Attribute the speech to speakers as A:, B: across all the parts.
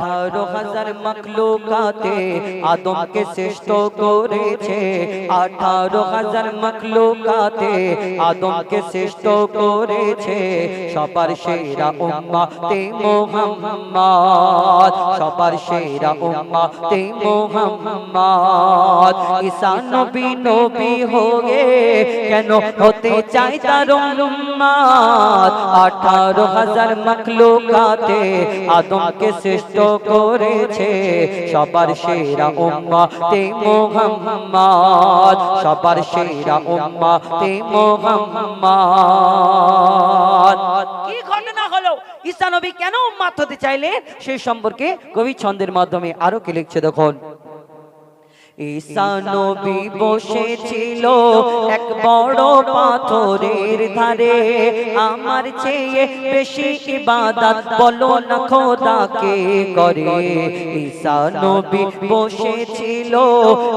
A: 18,000 মখলুকাতে আদমকে শ্রেষ্ঠ করেছে। 18,000 মখলুকাতে আদমকে শ্রেষ্ঠ করেছে। সবার সেরা উম্মতে মুহাম্মদ, সবার সেরা উম্মতে মুহাম্মদ। ঈসা নবী নবী হয়ে কেন হতে চাই তার উম্মত? 18,000 মখলুকাতে আদমকে শ্রেষ্ঠ করেছে। সবার সেরা উম্মতে মুহাম্মদ, সবার সেরা উম্মতে মুহাম্মদ। কি ঘটনা হলো? ঈসা নবী কেন উম্মত হতে চাইলেন সেই সম্পর্কে কবি ছন্দের মাধ্যমে আরো কি লিখছে দেখুন। ঈসা নবী বসেছিল এক বড় পাথরের ধারে, আমার চেয়ে বেশি ইবাদত বলো না খোদাকে করে। ঈসা নবী বসেছিল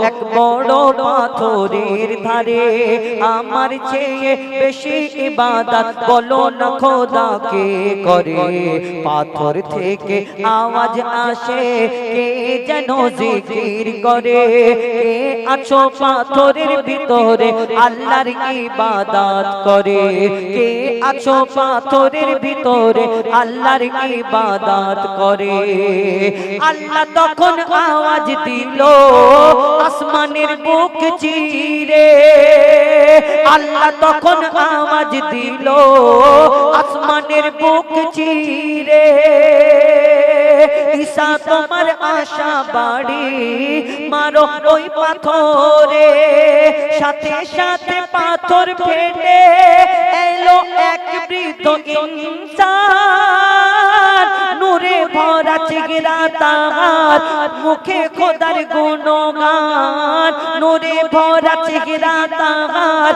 A: এক বড় পাথরের ধারে, আমার চেয়ে বেশি ইবাদত বলো না খোদাকে করে। পাথর থেকে আওয়াজ আসে, কে যেন জিকির করে। কে আছো পাথরের ভিতরে আল্লাহর ইবাদত করে? কে আছো পাথরের ভিতরে আল্লাহর ইবাদত করে? আল্লাহ তখন আওয়াজ দিল আসমানের বুক চিরে। আল্লাহ তখন আওয়াজ দিল আসমানের বুক চিরে। ঈসা তোমার আশা বাড়ি মারো ওই পাথরে। সাথে সাথে পাথর ফেটে এলো এক বৃদ্ধ ইনসান, নূরে ভরা চেহারা তার, মুখে খোদার গুণগান। নূরে ভরা চেহারা তার,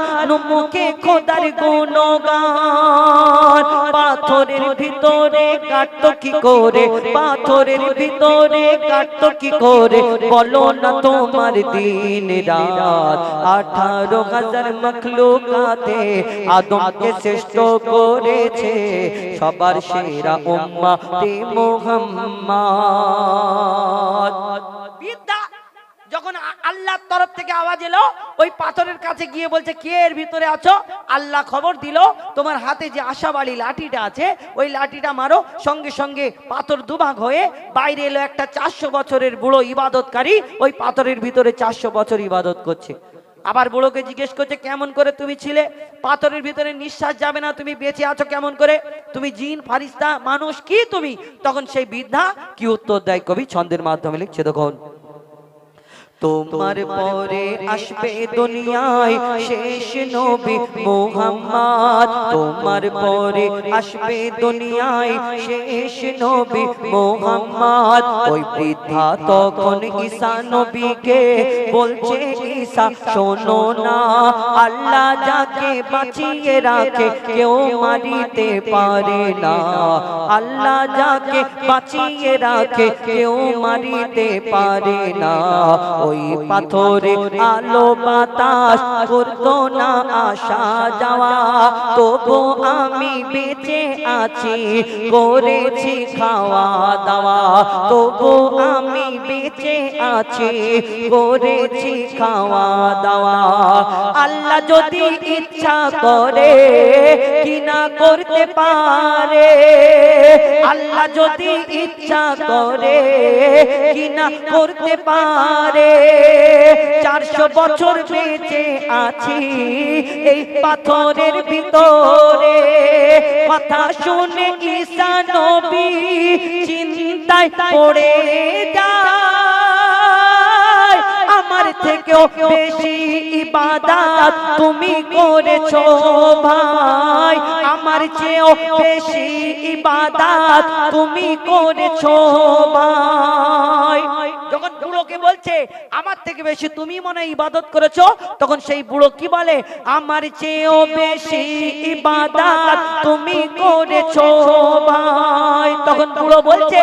A: মুখে খোদার গুণগান। পাথরের ভিতরে কাটতো কি করে? পাথরের ভিতরে কাটতো কি করে? বলো না তোমার দিন রাত। 18,000 মখলুকাতে আদমকে শ্রেষ্ঠ করেছে। সবার সেরা উম্মতে মুহাম্মদ। বিদ্যা যখন আল্লাহর তরফ থেকে আওয়াজ এলো, ওই পাথরের কাছে গিয়ে বলছে, কে এর ভিতরে আছো? আল্লাহ খবর দিল, তোমার হাতে যে আশাবাড়ি লাঠিটা আছে, ওই লাঠিটা মারো। সঙ্গে সঙ্গে পাথর দুভাগ হয়ে বাইরে এলো একটা 400 বছরের বুড়ো ইবাদতকারী। ওই পাথরের ভিতরে 400 বছর ইবাদত করছে। আবার বুড়োকে জিজ্ঞেস করছে, কেমন করে তুমি ছিলে? পাথরের ভিতরে নিঃশ্বাস যাবে না, তুমি বেঁচে আছো কেমন করে? তুমি জিন, ফারিস্তা, মানুষ কি তুমি? তখন সেই বৃদ্ধা কি উত্তর দেয় কবি ছন্দের মাধ্যমে লিখছে দেখুন। তোমার পরে আসবে দুনিয়ায় শেষ নবী মুহাম্মদ। তোমার পরে আসবে দুনিয়ায় শেষ নবী মুহাম্মদ। ওই বৃদ্ধা তখন ঈসা নবীকে বলছে, ঈসা শোনো না, আল্লাহ যাকে বাঁচিয়ে রাখে কেউ মারিতে পারে না। আল্লাহ যাকে বাঁচিয়ে রাখে কেউ মারিতে পারে না। ওই পাথরে আলো বাতাস করতো না আসা যাওয়া, তবু আমি বেঁচে আছি, করেছি খাওয়া দাওয়া। তবু আমি বেঁচে আছি, করেছি খাওয়া দাওয়া। আল্লাহ যদি ইচ্ছা করে কি না করতে পারে? আল্লাহ যদি ইচ্ছা করে কি না করতে পারে? 400 বছর বেঁচে আছি এই পাথরের ভিতরে। কথা শুনে ঈসা নবী চিন্তায় পড়ে যায়, আমার থেকেও বেশি ইবাদত তুমি করেছো ভাই। আমার চেয়েও বেশি ইবাদত তুমি করেছো ভাই। যখন বুড়োকে বলছে আমার থেকে বেশি তুমি মনে ইবাদত করেছো, তখন সেই বুড়ো কি বলে, আমার চেয়েও বেশি ইবাদত তুমি করেছো ভাই। তখন বুড়ো বলছে,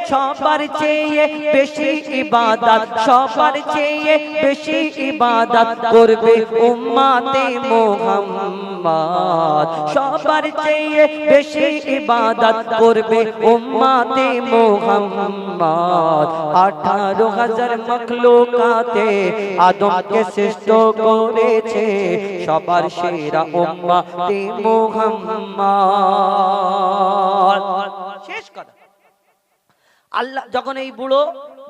A: সবার চেয়ে বেশি ইবাদত, সবার চেয়ে বেশি ইবাদত করবে উম্মতে মুহাম্মদ। মুহাম্মদ সবার চেয়ে বেশি ইবাদত করবে উম্মতে মুহাম্মদ 18,000 মখলুকাতে আদমকে শ্রেষ্ঠ করেছে সবার সেরা উম্মতে মুহাম্মদ শেষ কথা আল্লাহ যখন এই বুড়ো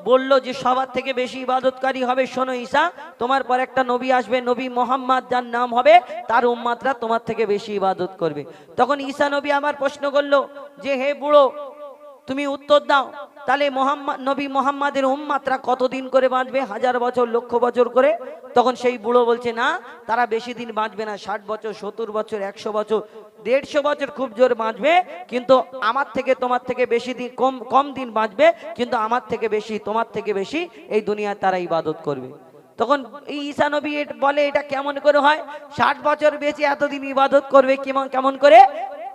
A: বলল যে সবার থেকে বেশি ইবাদতকারী হবে শোনো ঈসা তোমার পর একটা নবী আসবে নবী মুহাম্মদ যার নাম হবে তার উম্মতরা তোমার থেকে বেশি ইবাদত করবে তখন ঈসা নবী আবার প্রশ্ন করলো যে হে বুড়ো তুমি উত্তর দাও তাহলে নবী মুহাম্মাদের উম্মতরা কতদিন করে বাঁচবে 1000 বছর লক্ষ বছর করে তখন সেই বুড়ো বলছে না তারা বেশি দিন বাঁচবে না 60 বছর 70 বছর 100 বছর 150 বছর খুব জোর বাঁচবে কিন্তু আমার থেকে তোমার থেকে বেশি দিন কম দিন বাঁচবে কিন্তু আমার থেকে বেশি তোমার থেকে বেশি এই দুনিয়ায় তারা ইবাদত করবে তখন এই ঈসা নবী বলে এটা কেমন করে হয় 60 বছর বেঁচে এতদিন ইবাদত করবে কেমন করে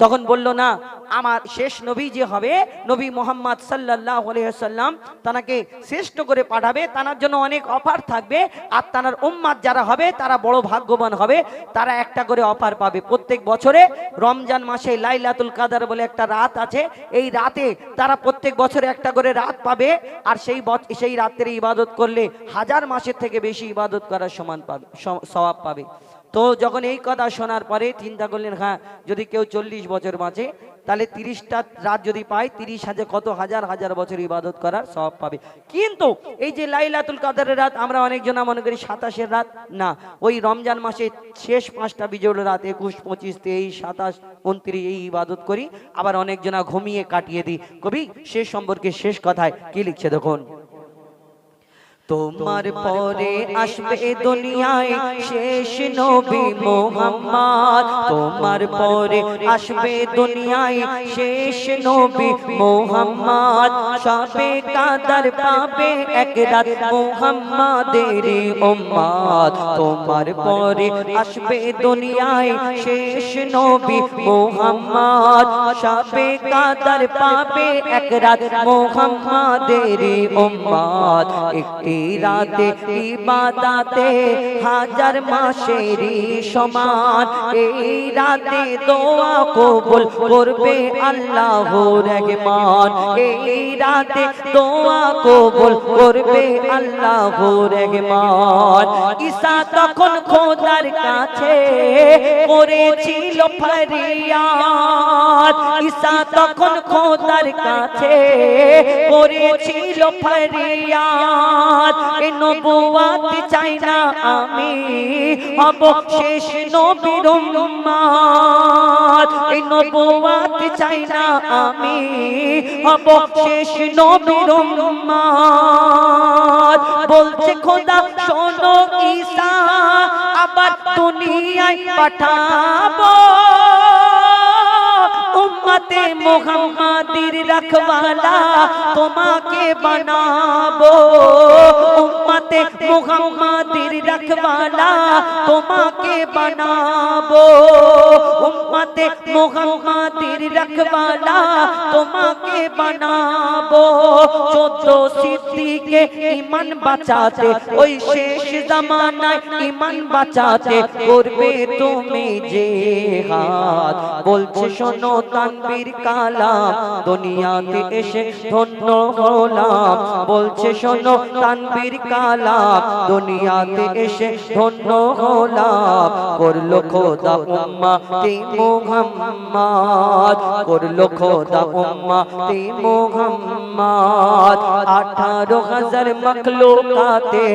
A: তখন বলল না আমার শেষ নবী যে হবে নবী মুহাম্মদ সাল্লাল্লাহু আলাইহি ওয়াসাল্লাম তাকে শ্রেষ্ঠ করে পাঠাবে তার জন্য অনেক অফার থাকবে আর তার উম্মত যারা হবে তারা বড় ভাগ্যবান হবে তারা একটা করে অফার পাবে প্রত্যেক বছরে রমজান মাসে লাইলাতুল কদর বলে একটা রাত আছে এই রাতে তারা প্রত্যেক বছরে একটা করে রাত পাবে আর সেই রাতের ইবাদত করলে 1000 মাসের থেকে বেশি ইবাদত করার সমান পাবে সওয়াব পাবে তো যখন এই কথা শোনার পরে চিন্তা করলেন হ্যাঁ যদি কেউ 40 বছর বাঁচে তাহলে 30টা রাত যদি পায় 30,000 কত হাজার বছর ইবাদত করার সওয়াব পাবে কিন্তু এই যে লাইলাতুল কদরের রাত আমরা অনেকজন মনে করি 27 রাত না ওই রমজান মাসে শেষ 5টা বিজোড় রাত 21 25 23 27 29 এই ইবাদত করি আবার অনেকজনা ঘুমিয়ে কাটিয়ে দিই কবি শেষ সম্পর্কে শেষ কথায় কি লিখছে দেখুন তোমার পরে আসবে দুনিয়ায় শেষ নবী মুহাম্মদ তোমার পরে আসবে দুনিয়ায় শেষ নবী মুহাম্মদ সবে কাদর পাবে এক রাত মুহাম্মাদের উম্মত তোমার পরে আসবে দুনিয়ায় শেষ নবী মুহাম্মদ সবে কাদর পাবে এক রাত মুহাম্মাদের উম্মত রাতে ইবাদতে 1000 মাসেরই সমান এই রাতে দোয়া কবুল করবে আল্লাহর রহমান এই রাতে দোয়া কবুল করবে আল্লাহর রহমান ঈসা তখন খোদার কাছে করেছিল ফরিয়াদ ঈসা তখন খোদার কাছে করেছিল ফরিয়াদ এ নবুয়ত চাই না আমি হব শেষ নবীর উম্মত এ নবুয়ত চাই না আমি হব শেষ নবীর উম্মত বলছে খোদা শোনো ঈসা আবার দুনিয়ায় পাঠাবো উম্মতে মুহাম্মাদির রখওয়ালা তোমাকে বানাবো উম্মতে মুহাম্মাদির রখওয়ালা তোমাকে বানাবো উম্মতে মুহাম্মাদির রখওয়ালা তোমাকে বানাবো 14 সিদ্দিকে ঈমান বাঁচাতে ওই শেষ জামানায় ঈমান বাঁচাতে করবে তুমি জিহাদ বলছে শোনো তানবীর কালাম দুনিয়াতে এসে ধন্য হলাম বলছে শোনো তানবীর কালাম দুনিয়াতে এসে ধন্য হলাম করলো খোদা উম্মতে মুহাম্মদ করলো খোদা উম্মতে মুহাম্মদ 18,000 মখলুকাতে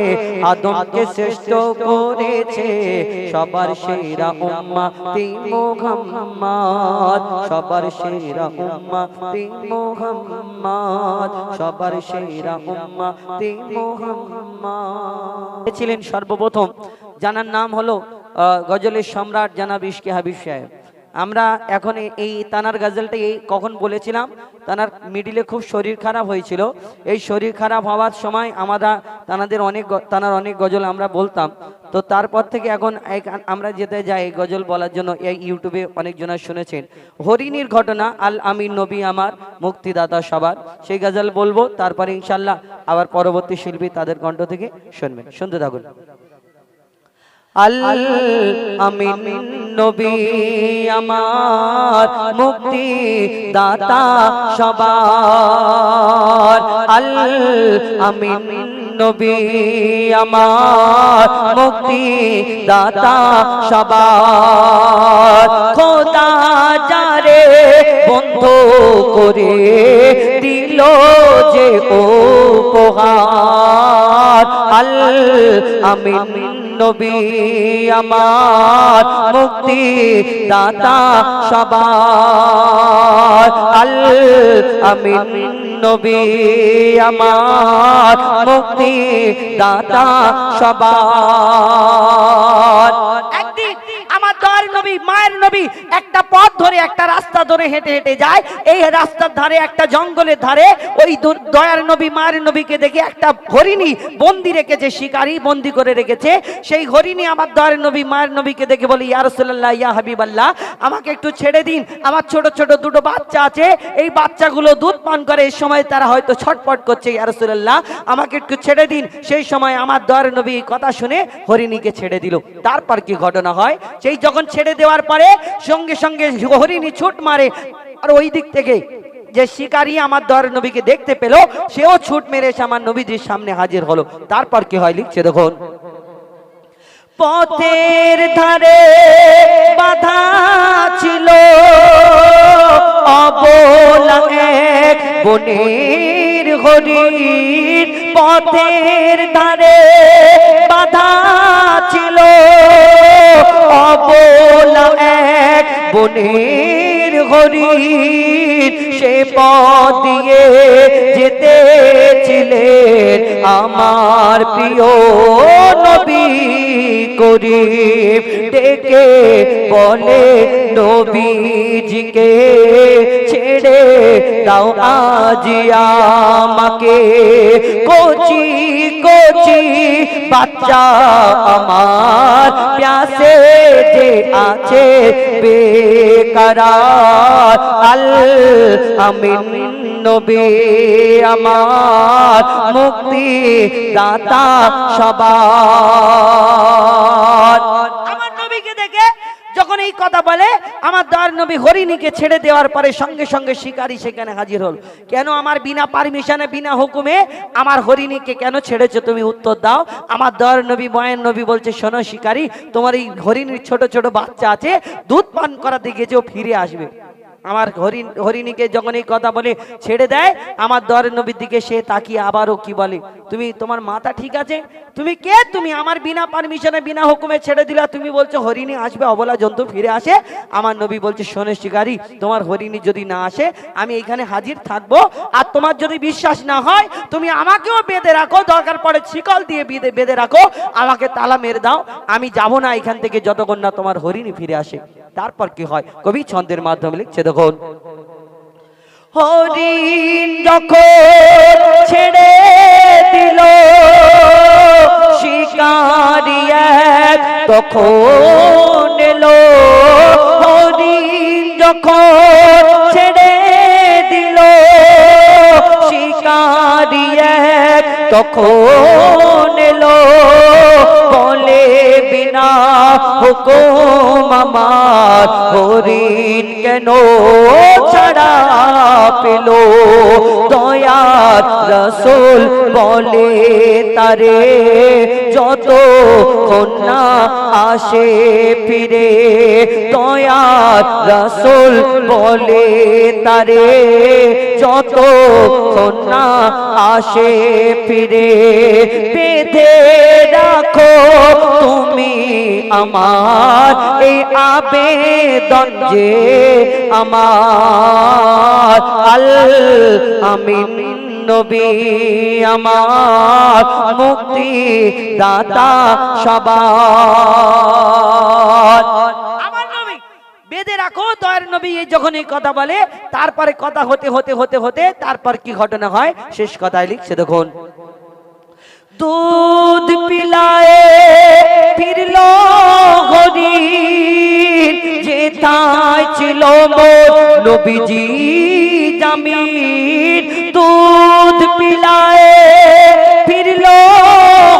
A: আদমকে শ্রেষ্ঠ করেছে সবার সেরা উম্মতে মুহাম্মদ সবার সেরা উম্মতে মুহাম্মদ সবার সেরা উম্মতে মুহাম্মদ ছিলেন সর্বপ্রথম জানার নাম হলো গজলের সম্রাট জানাব ইশকে হাবিব সাহেব আমরা এখন এই তানার গজলটা কখন বলেছিলাম তানার মিডিলে খুব শরীর খারাপ হয়েছিল এই শরীর খারাপ হওয়ার সময় আমরা তানার অনেক গজল আমরা বলতাম তো তারপর থেকে এখন আমরা যেতে যাই গজল বলার জন্য এই ইউটিউবে অনেকজনা শুনেছেন হরিণীর ঘটনা আল আমিন নবী আমার মুক্তিদাতা সবার সেই গজল বলবো তারপরে ইনশাল্লাহ আবার পরবর্তী শিল্পী তাদের কণ্ঠ থেকে শুনবেন শুনতে থাকুন আল আমিন নবী আমার মুক্তি দাতা সবার আল আমিন নবী আমার মুক্তি দাতা সবার খোদা যারে বন্ধ করে দিল যে উপহার আল আমিন নবী আমার মুক্তি দাতা সবার আল আমিন নবী আমার মুক্তি দাতা সবার একদিন আমার দয়ার নবী মায়ের নবী একটা পথ ধরে একটা রাস্তা ধরে হেঁটে হেঁটে যায় এই রাস্তার ধারে একটা জঙ্গলের ধারে ওই দয়ার নবী মায়ের নবীকে দেখে একটা হরিণী বন্দি রেখেছে শিকারী বন্দি করে রেখেছে সেই হরিণী আমার দয়ার নবী মায়ের নবীকে দেখে বলে ইয়া রাসূলুল্লাহ ইয়া হাবিবাল্লাহ আমাকে একটু ছেড়ে দিন আমার ছোট ছোট দুটো বাচ্চা আছে এই বাচ্চাগুলো দুধ পান করে এই সময় তারা হয়তো ছটফট করছে ইয়া রাসূলুল্লাহ আমাকে একটু ছেড়ে দিন সেই সময় আমার দয়ার নবী কথা শুনে হরিণীকে ছেড়ে দিল তারপর কি ঘটনা হয় সেই যখন ছেড়ে দেওয়ার পরে সঙ্গে সঙ্গে হরিণী ছুট মারে আর ওই দিক থেকে যে শিকারী আমার দয়ার নবীকে দেখতে পেল সেও ছুট মেরে এসে আমার নবীজির সামনে হাজির হলো তারপর কি হয় লিখছে দেখুন পথের ধারে বাধা ছিল অবলা এক বনের হরিণ পথের ধারে বাধা ছিল অবলা এক বনের হরিণ সে পথ দিয়ে যেতেছিলেন আমার প্রিয় নবী করিম ডেকে বলে নবীজিকে ছেড়ে দাও আজ আমাকে কচি কচি বাচ্চা আমার প্যাসে যে আছে বেকরার আল আমিন নবী আমার মুক্তি দাতা সবার আমার নবীকে দেখে যখন এই কথা বলে আমার দয়ার নবী হরিণীকে ছেড়ে দেওয়ার পরে সঙ্গে সঙ্গে শিকারী সেখানে হাজির হল কেন আমার বিনা পারমিশনে বিনা হুকুমে আমার হরিণীকে কেন ছেড়েছো তুমি উত্তর দাও আমার দয়ার নবী মায়ের নবী বলছে শোনো শিকারী তোমার এই হরিণীর ছোট ছোট বাচ্চা আছে দুধ পান করাতে গিয়ে যে ফিরে আসবে আমার হরিণীকে যখন এই কথা বলে ছেড়ে দেয় আমার দয়ার নবীর দিকে সে তাকিয়ে আবারও কি বলে তুমি তোমার মাথা ঠিক আছে তুমি কে তুমি আমার বিনা পারমিশনে বিনা হুকুমে ছেড়ে দিলা তুমি বলছো হরিণী আসবে অবলা জন্তু ফিরে আসে আমার নবী বলছে শোনো শিকারী তোমার হরিণী যদি না আসে আমি এখানে হাজির থাকবো আর তোমার যদি বিশ্বাস না হয় তুমি আমাকেও বেঁধে রাখো দরকার পড়ে শিকল দিয়ে বেঁধে রাখো আমাকে তালা মেরে দাও আমি যাব না এখান থেকে যতক্ষণ না তোমার হরিণী ফিরে আসে তারপর কি হয় কবি ছন্দের মাধ্যমে লিখছে দেখুন হরিণ যখন ছেড়ে দিল শিকারী এক তখন এলো হরিণ যখন ছেড়ে দিল শিকারী এক তখন এলো বলে বিনা হুকুম আমার হরিণ কেন ছাড়া পেল দয়ার রাসূল বলে তারে যত কন্যা আসে ফিরে দয়ার রাসূল বলে তারে যত কন্যা আসে ফিরে বেঁধে রাখো তুমি আমার এই আবেদন যে আমার আল আমিন নবী আমার মুক্তি দাতা সবার আমার নবী বেঁধে রাখো দয়ার নবী এই যখন এই কথা বলে তারপরে কথা হতে হতে হতে হতে তারপর কি ঘটনা হয় শেষ কথায় লিখছে দেখুন दूध पिलाए फिरलो हरिण जेथाय छिलो मोर नबीजी जमीन दूध पिलाए फिरलो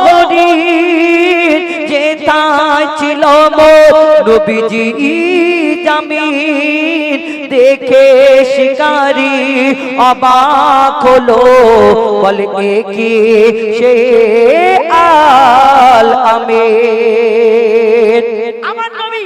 A: हरिण जेथाय छिलो मोर নবীজি জামিন দেখে শিকারি অবাক হলো, বলে কি সে আল আমিন। আমার নবী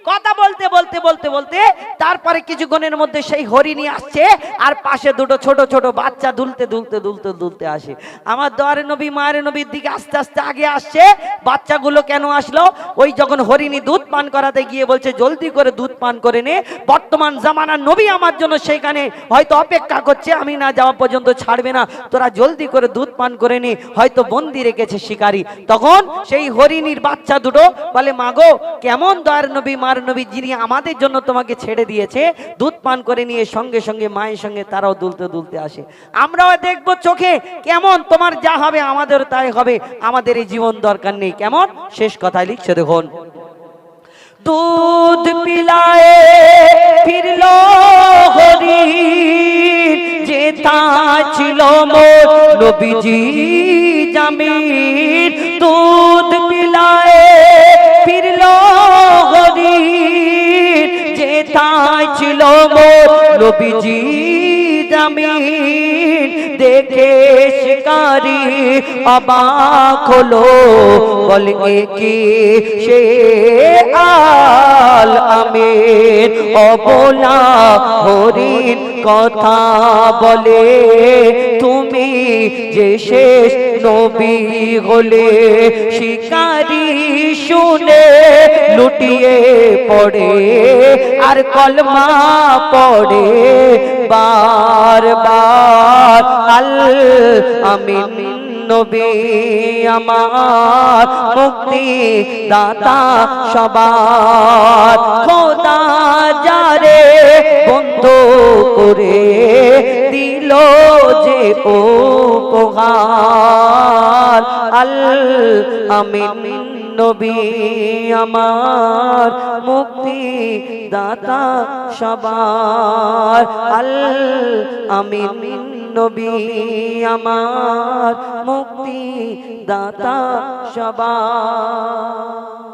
A: কথা বলতে বলতে বলতে বলতে তারপরে কিছুক্ষণের মধ্যে সেই হরিণী আসছে, আর পাশে দুটো ছোট ছোট বাচ্চা দুলতে দুলতে দুলতে দুলতে আসে। আমার দোয়ারে নবী মায়ের নবীর দিকে আস্তে আস্তে আগে আসছে। বাচ্চাগুলো কেন আসলো? ওই যখন হরিণী দুধ পান করাতে গিয়ে বলছে জলদি করে দুধ পান করে নে, বর্তমান জামানার নবী আমার জন্য সেইখানে হয়তো অপেক্ষা করছে, আমি না যাওয়া পর্যন্ত ছাড়বে না, তোরা জলদি করে দুধ পান করে নে, হয়তো বন্দি রেখেছে শিকারী। তখন সেই হরিণীর বাচ্চা দুটো বলে মাগো, কেমন দয়ার নবী মার নবী যিনি আমাদের জন্য তোমাকে ছেড়ে দিয়েছে, দুধ পান করে নিয়ে সঙ্গে সঙ্গে মায়ের সঙ্গে তারাও দুলতে দুলতে আসে। আমরাও দেখবো চোখে, কেমন তোমার যা হবে আমাদের তাই হবে, আমাদের এই জীবন দরকার নেই। কেমন শেষ কথায় লিখছে দেখুন, দুধ পিলায়ে ফিরলো হরিণ, যেটা ছিল মোর নবীজি জামিন। দুধ পিলায়ে ফিরলো হরিণ, যেটা ছিল মোর নবীজি জামিন দেখে শিকারি অবাক হলো, বলে কি সে আল আমিন। অবলা হরিণ কথা বলে, তুমি যে শেষ নবী হলে। শিকারি শুনে লুটিয়ে পড়ে, আর কলমা পড়ে বারবার। আল আমিন নবী আমার মুক্তি দাতা সবার। খোদা যারে বন্ধ করে দিল যে উপহার। আল আমিন নবী আমার মুক্তি দাতা সবার। আল আমিন নবী আমার মুক্তি দাতা সবার।